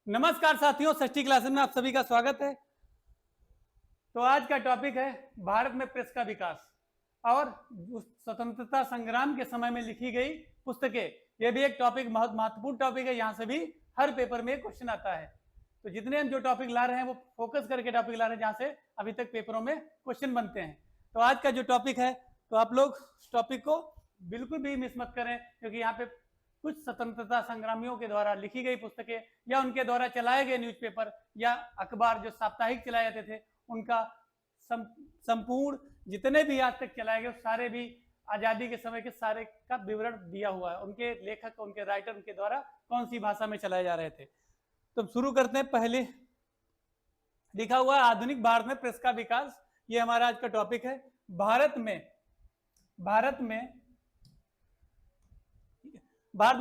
नमस्कार साथियों, षष्ठी क्लासेस में आप सभी का स्वागत है। तो आज का टॉपिक है भारत में प्रेस का विकास और स्वतंत्रता संग्राम के समय में लिखी गई पुस्तकें। यह भी एक टॉपिक बहुत महत्वपूर्ण टॉपिक है, यहाँ से भी हर पेपर में क्वेश्चन आता है। तो जितने हम जो टॉपिक ला रहे हैं वो फोकस करके टॉपिक ला रहे हैं जहाँ से अभी तक पेपरों में क्वेश्चन बनते हैं। तो आज का जो टॉपिक है, तो आप लोग उस टॉपिक को बिल्कुल भी मिस मत करें, क्योंकि यहाँ पे कुछ स्वतंत्रता संग्रामियों के द्वारा लिखी गई पुस्तकें या उनके द्वारा चलाए गए न्यूज़पेपर या अखबार जो साप्ताहिक चलाए जाते थे, उनका संपूर्ण जितने भी आज तक चलाए गए सारे भी आजादी के समय के सारे का विवरण दिया हुआ है। उनके लेखक, उनके राइटर, उनके द्वारा कौन सी भाषा में चलाए जा रहे थे। तो शुरू करते हैं। पहले लिखा हुआ है आधुनिक भारत में प्रेस का विकास। ये हमारा आज का टॉपिक है। भारत में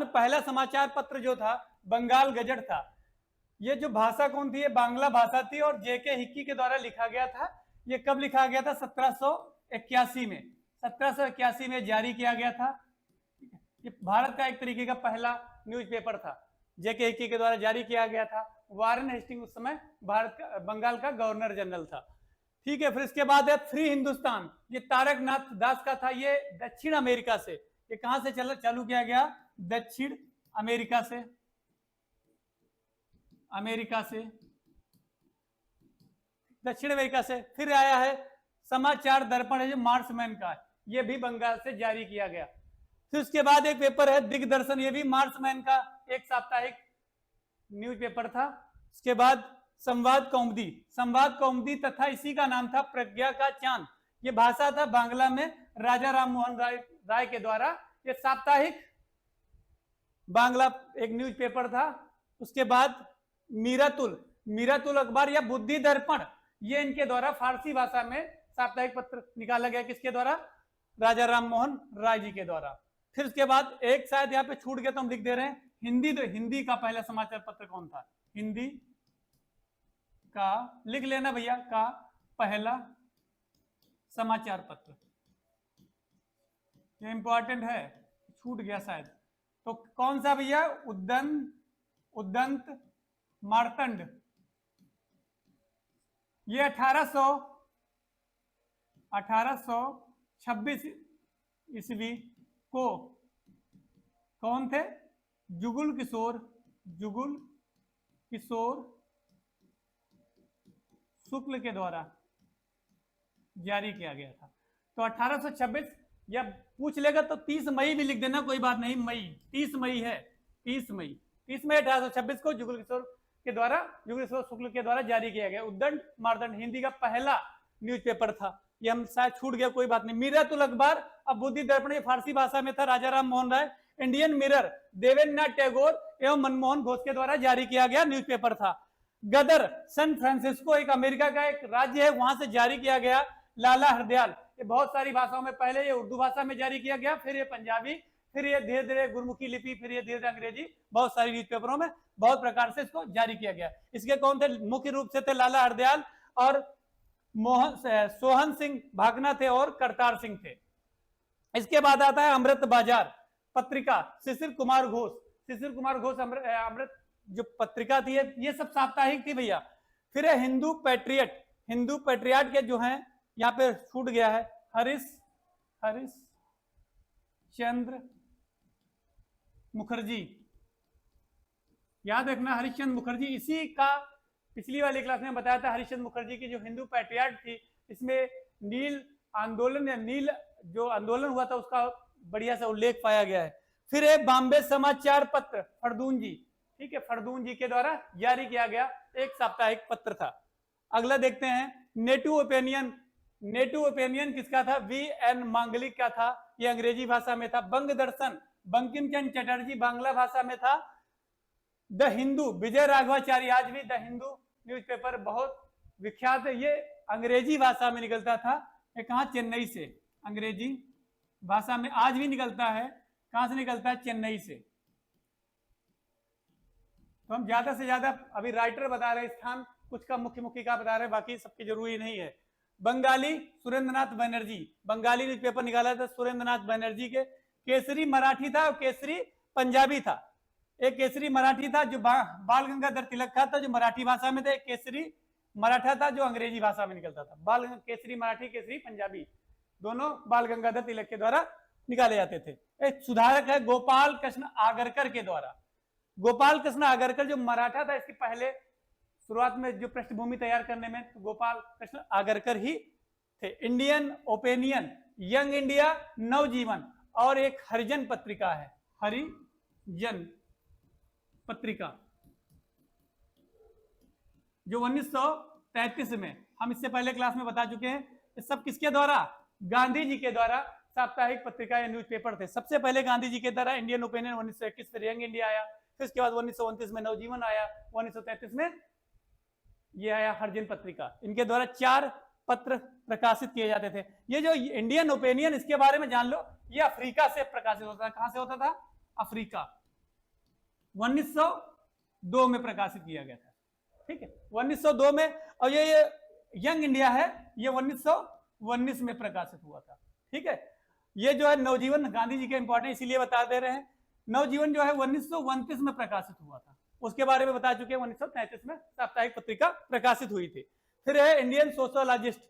पहला समाचार पत्र जो था बंगाल गजट था। ये जो भाषा कौन थी? ये बांग्ला भाषा थी और जेके हिक्की के द्वारा लिखा गया था। ये कब लिखा गया था? 1781 में। 1781 में जारी किया गया था। ये भारत का एक तरीके का पहला न्यूज़पेपर था, जेके हिक्की के द्वारा जारी किया गया था। वारेन हेस्टिंग उस समय बंगाल का गवर्नर जनरल था। ठीक है। फिर इसके बाद है फ्री हिंदुस्तान। ये तारक नाथ दास का था। ये दक्षिण अमेरिका से, ये कहां से चालू किया गया? दक्षिण अमेरिका से। दक्षिण अमेरिका से। फिर आया है समाचार दर्पण, है जो मार्क्समैन का है, ये भी बंगाल से जारी किया गया। फिर उसके बाद एक पेपर है दिग्दर्शन, ये भी मार्क्समैन का एक साप्ताहिक न्यूज़पेपर था। उसके बाद संवाद कौमुदी तथा इसी का नाम था प्रज्ञा का चांद। ये भाषा था बांग्ला में राजा राम मोहन राय के द्वारा। ये साप्ताहिक बांग्ला एक न्यूज़पेपर था। उसके बाद मीरातुल अखबार या बुद्धि दर्पण, ये इनके द्वारा फारसी भाषा में साप्ताहिक पत्र निकाला गया। किसके द्वारा? राजा राम मोहन राय जी के द्वारा। फिर उसके बाद एक शायद यहाँ पे छूट गया तो हम लिख दे रहे हैं, हिंदी का पहला समाचार पत्र कौन था? हिंदी का लिख लेना भैया, का पहला समाचार पत्र। ये इंपॉर्टेंट है, छूट गया शायद। तो कौन सा भैया? उद्दंत मार्तंड। ये 1826 ईस्वी को कौन थे? जुगुल किशोर शुक्ल के द्वारा जारी किया गया था। तो 1826, या पूछ लेगा तो 30 मई भी लिख देना, कोई बात नहीं। 30 मई है। 30 मई 1826 को जुगुल किशोर शुक्ल के द्वारा जारी किया गया। उद्दंड मार्तंड हिंदी का पहला न्यूज़पेपर था। ये हम शायद छूट गया, कोई बात नहीं। मीरातुल अखबार अब बुद्धि दर्पण, ये फारसी भाषा में था, राजा राम मोहन राय। इंडियन मिरर देवेंद्रनाथ टैगोर एवं मनमोहन घोष के द्वारा जारी किया गया न्यूज़पेपर था। गदर सैन फ्रांसिस्को एक अमेरिका का एक राज्य है, वहां से जारी किया गया। लाला हरदयाल, ये बहुत सारी भाषाओं में, पहले ये उर्दू भाषा में जारी किया गया, फिर ये पंजाबी, फिर ये धीरे धीरे गुरमुखी लिपि, फिर ये धीरे धीरे अंग्रेजी, बहुत सारी न्यूज़पेपरों में बहुत प्रकार से इसको जारी किया गया। इसके कौन थे? मुख्य रूप से थे लाला हरदयाल और सोहन सिंह भागना थे और करतार सिंह थे। इसके बाद आता है अमृत बाजार पत्रिका, शिशिर कुमार घोष अमृत जो पत्रिका थी, ये सब साप्ताहिक थी भैया। फिर है हिंदू पैट्रियट के जो हैं, यहाँ पे छूट गया है, हरीश चंद्र मुखर्जी। याद रखना, हरिश्चंद्र मुखर्जी, इसी का पिछली वाली क्लास में बताया था। हरिश्चंद्र मुखर्जी की जो हिंदू पैट्रियट थी, इसमें नील जो आंदोलन हुआ था उसका बढ़िया सा उल्लेख पाया गया है। फिर एक बॉम्बे समाचार पत्र फरदून जी, ठीक है, फरदून जी के द्वारा जारी किया गया एक साप्ताहिक पत्र था। अगला देखते हैं नेटिव ओपिनियन किसका था? VN मांगलिक का था, ये अंग्रेजी भाषा में था। बंग दर्शन बंकिम चंद्र चटर्जी बांग्ला भाषा में था। द हिंदू विजय राघवाचारी, आज भी द हिंदू न्यूज़पेपर बहुत विख्यात है, ये अंग्रेजी भाषा में निकलता था। ये कहां? चेन्नई से। अंग्रेजी भाषा में आज भी निकलता है। कहां से निकलता है? चेन्नई से। तो हम ज्यादा से ज्यादा अभी राइटर बता रहे, स्थान कुछ का मुख्य का बता रहे, बाकी सबकी जरूरी नहीं है। बंगाली सुरेंद्रनाथ बनर्जी, बंगाली न्यूज़पेपर निकाला था सुरेंद्रनाथ बनर्जी के। केसरी मराठी था और केसरी पंजाबी था। एक केसरी मराठी था जो बाल गंगाधर तिलक था जो मराठी भाषा में थे, केसरी मराठा था जो अंग्रेजी भाषा में निकलता था। बाल केसरी मराठी, केसरी पंजाबी, दोनों बाल गंगाधर तिलक के द्वारा निकाले जाते थे। एक सुधारक है गोपाल कृष्ण आगरकर के द्वारा। गोपाल कृष्ण आगरकर जो मराठा था, इसके पहले शुरुआत में जो पृष्ठभूमि तैयार करने में तो गोपाल कृष्ण आगरकर ही थे। इंडियन ओपिनियन, यंग इंडिया, नवजीवन और एक हरिजन पत्रिका है, हरिजन पत्रिका जो 1933 में, हम इससे पहले क्लास में बता चुके हैं, ये सब किसके द्वारा? गांधी जी के द्वारा साप्ताहिक पत्रिका या न्यूज़पेपर थे। सबसे पहले गांधी जी के द्वारा इंडियन ओपिनियन 1921, फिर यंग इंडिया आया, फिर इसके बाद 1929 में नवजीवन आया, 1933 में ये आया हरिजन पत्रिका। इनके द्वारा 4 पत्र प्रकाशित किए जाते थे। ये जो इंडियन ओपिनियन, इसके बारे में जान लो, ये अफ्रीका से प्रकाशित होता था। कहां से होता था? अफ्रीका। 1902 में प्रकाशित किया गया था, ठीक है, 1902 में। और ये यंग इंडिया है, ये 1919 में प्रकाशित हुआ था, ठीक है। ये जो है नवजीवन गांधी जी के इंपॉर्टेंट इसीलिए बता दे रहे हैं। नवजीवन जो है 1929 में प्रकाशित हुआ था, उसके बारे में बता चुके हैं। 1933 में साप्ताहिक पत्रिका प्रकाशित हुई थी। फिर है इंडियन सोशोलॉजिस्ट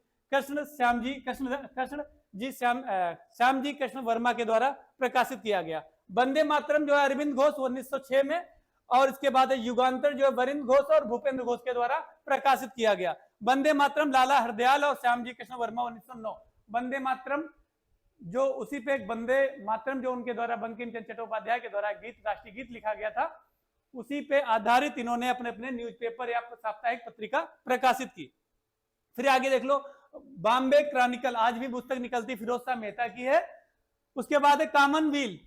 श्यामजी कृष्ण वर्मा के द्वारा प्रकाशित किया गया। वंदे मातरम जो है अरविंद घोष 1906 में, और इसके बाद युगांतर जो है वरिंद घोष और भूपेंद्र घोष के द्वारा प्रकाशित किया गया। वंदे मातरम लाला हरदयाल और श्यामजी कृष्ण वर्मा 1909। वंदे मातरम जो उसी पे एक वंदे मातरम जो उनके द्वारा बंकिम चंद्र चट्टोपाध्याय के द्वारा गीत, राष्ट्रीय गीत लिखा गया था, उसी पे आधारित इन्होंने अपने अपने न्यूज़पेपर या साप्ताहिक पत्रिका प्रकाशित की। फिर आगे देख लो, बॉम्बे क्रॉनिकल, आज भी पुस्तक निकलती, फिरोज शाह मेहता की है। उसके बाद है कॉमनवेल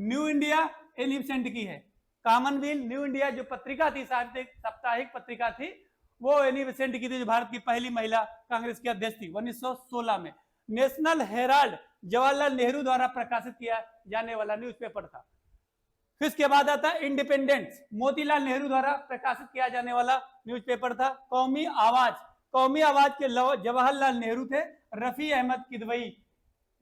न्यू इंडिया एलिफेंट की है। कॉमनवेल न्यू इंडिया जो पत्रिका थी, साप्ताहिक पत्रिका थी, वो एनी बेसेंट की थी, जो भारत की पहली महिला कांग्रेस की अध्यक्ष थी 1916 में। नेशनल हेराल्ड जवाहरलाल नेहरू द्वारा प्रकाशित किया जाने वाला न्यूज़पेपर था। फिर इसके बाद आता है इंडिपेंडेंस, मोतीलाल नेहरू द्वारा प्रकाशित किया जाने वाला न्यूज़पेपर था। कौमी आवाज के जवाहरलाल नेहरू थे। रफी अहमद किदवई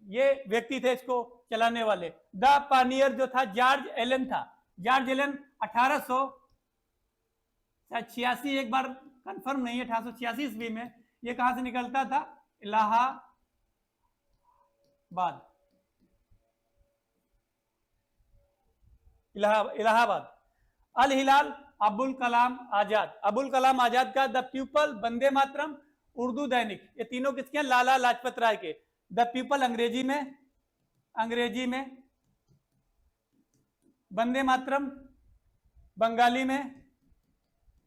ये व्यक्ति थे इसको चलाने वाले। द पानियर जो था जॉर्ज एलन था। जॉर्ज एलन 1886, एक बार कंफर्म नहीं है, 1886 ईस्वी में ये कहां से निकलता था? इलाहाबाद। अल हिलाल अबुल कलाम आजाद का द पीपल, वंदे मातरम, उर्दू दैनिक, ये तीनों किसके हैं? लाला लाजपत राय के। द पीपल अंग्रेजी में, वंदे मातरम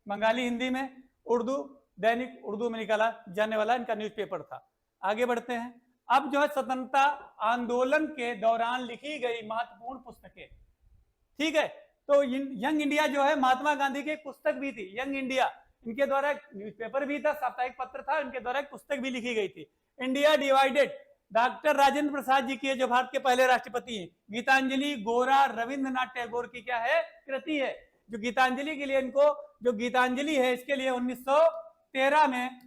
बंगाली हिंदी में, उर्दू दैनिक उर्दू में निकाला जाने वाला इनका न्यूज़पेपर था। आगे बढ़ते हैं। अब जो है स्वतंत्रता आंदोलन के दौरान लिखी गई महत्वपूर्ण पुस्तकें, ठीक है। तो यंग इंडिया जो है महात्मा गांधी की एक पुस्तक भी थी, यंग इंडिया। इनके द्वारा एक न्यूज़पेपर भी था, साप्ताहिक पत्र था, इनके द्वारा एक पुस्तक भी लिखी गई थी। India divided, doctor Rajendra Prasad ji की, जो भारत के पहले राष्ट्रपति हैं। गीतांजलि गोरा रविंद्रनाथ टैगोर की क्या है? कृति है। जो गीतांजलि के लिए इनको, जो गीतांजलि है, इसके लिए 1913 में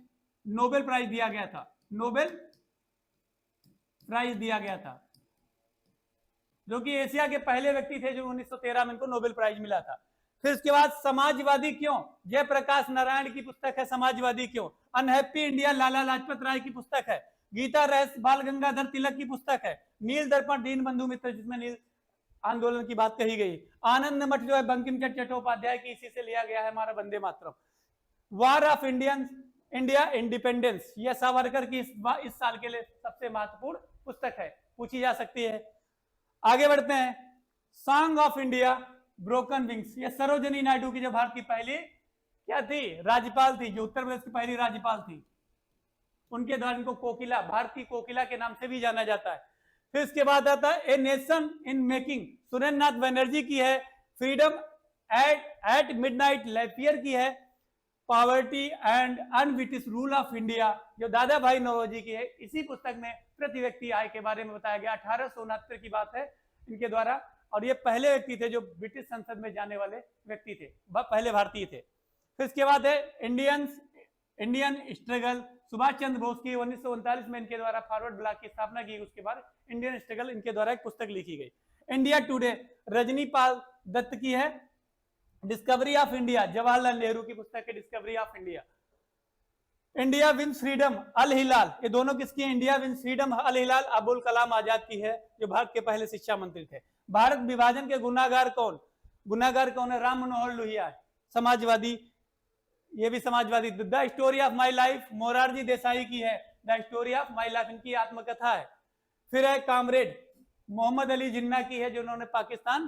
नोबेल प्राइज दिया गया था। नोबेल प्राइज दिया गया था, जो कि एशिया के पहले व्यक्ति थे जो 1913 में इनको नोबेल प्राइज मिला था। फिर इसके बाद समाजवादी क्यों, जयप्रकाश नारायण की पुस्तक है समाजवादी क्यों। अनहैप्पी इंडिया लाला लाजपत राय की पुस्तक है। गीता रहस्य बाल गंगाधर तिलक की पुस्तक है। नील दर्पण दीन बंधु मित्र, जिसमें नील आंदोलन की बात कही गई। आनंद मठ जो है बंकिम चंद्र चट्टोपाध्याय की, इसी से लिया गया है हमारा Vande Mataram. War of India independence, यह सावरकर की इस साल के लिए सबसे महत्वपूर्ण पुस्तक है, पूछी जा सकती है। आगे बढ़ते हैं। Song of India broken wings, ये सरोजिनी नायडू की, जो भारत की पहली क्या थी? राज्यपाल थी, जो उत्तर प्रदेश की पहली राज्यपाल थी। उनके द्वारा इनको कोकिला, भारतीय कोकिला के नाम से भी जाना जाता है। फिर इसके बाद आता है a nation in making, Surendra Nath Banerjee की है। फ्रीडम एट मिडनाइट, लैपियर की है। Poverty and unBritish rule of India, जो दादा भाई नौरोजी की है। इसी पुस्तक में प्रति व्यक्ति आय के बारे में बताया गया। 1869 की बात है इनके द्वारा, और ये पहले व्यक्ति थे जो ब्रिटिश संसद में जाने वाले व्यक्ति थे, पहले भारतीय थे। फिर इसके बाद है इंडियन स्ट्रगल, सुभाष चंद्र बोस की 1939 में इनके द्वारा फॉरवर्ड ब्लॉक की स्थापना की। उसके बाद इंडियन स्ट्रगल इनके द्वारा एक पुस्तक लिखी गई। इंडिया टुडे रजनीपाल दत्त की है। Discovery of India Jawaharlal Nehru की पुस्तक है Discovery of India. India wins freedom Al Hilal, ये दोनों किसकी है? India wins freedom Al Hilal Abul Kalam Azad की है, जो भारत के पहले शिक्षा मंत्री थे। भारत विभाजन के गुनाहगार कौन? गुनाहगार कौन है? राम मनोहर लोहिया, समाजवादी, ये भी Samajwadi. The story of my life Morarji Desai की है, the story of my life इनकी आत्मकथा है। फिर है कामरेड मोहम्मद अली जिन्ना की है, जो उन्होंने पाकिस्तान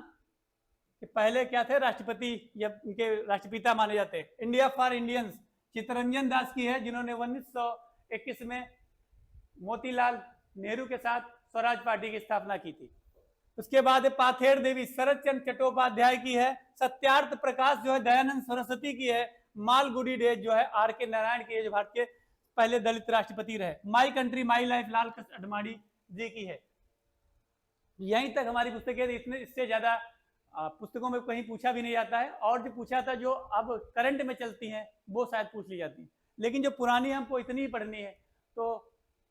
के पहले क्या थे? राष्ट्रपति या उनके राष्ट्रपिता माने जाते हैं। India for Indians Chittaranjan Das की है, जिन्होंने 1921 में मोतीलाल नेहरू के साथ स्वराज पार्टी की स्थापना की थी। उसके बाद पाथेर देवी शरद चंद्र चट्टोपाध्याय की है। सत्यार्थ प्रकाश जो है दयानंद सरस्वती की है। मालगुडी डेज जो है आर के नारायण की है, जो भारत के पहले दलित राष्ट्रपति रहे। My country my life Lal Krishna Advani ji की है। यहीं तक हमारी पुस्तकें, इससे ज्यादा पुस्तकों में कहीं पूछा भी नहीं जाता है, और जो पूछा था जो अब करंट में चलती हैं वो शायद पूछ ली जाती है, लेकिन जो पुरानी हमको इतनी ही पढ़नी है। तो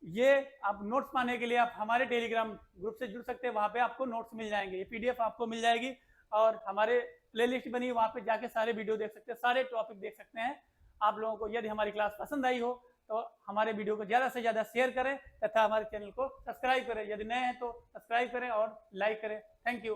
ये आप नोट्स पाने के लिए आप हमारे टेलीग्राम ग्रुप से जुड़ सकते हैं, वहाँ पे आपको नोट्स मिल जाएंगे, ये पीडीएफ आपको मिल जाएगी, और हमारे प्लेलिस्ट बनी, वहाँ पे जाके सारे वीडियो देख सकते हैं, सारे टॉपिक देख सकते हैं। आप लोगों को यदि हमारी क्लास पसंद आई हो तो हमारे वीडियो को ज़्यादा से ज़्यादा शेयर करें तथा हमारे चैनल को सब्सक्राइब करें। यदि नए हैं तो सब्सक्राइब करें और लाइक करें। Thank you.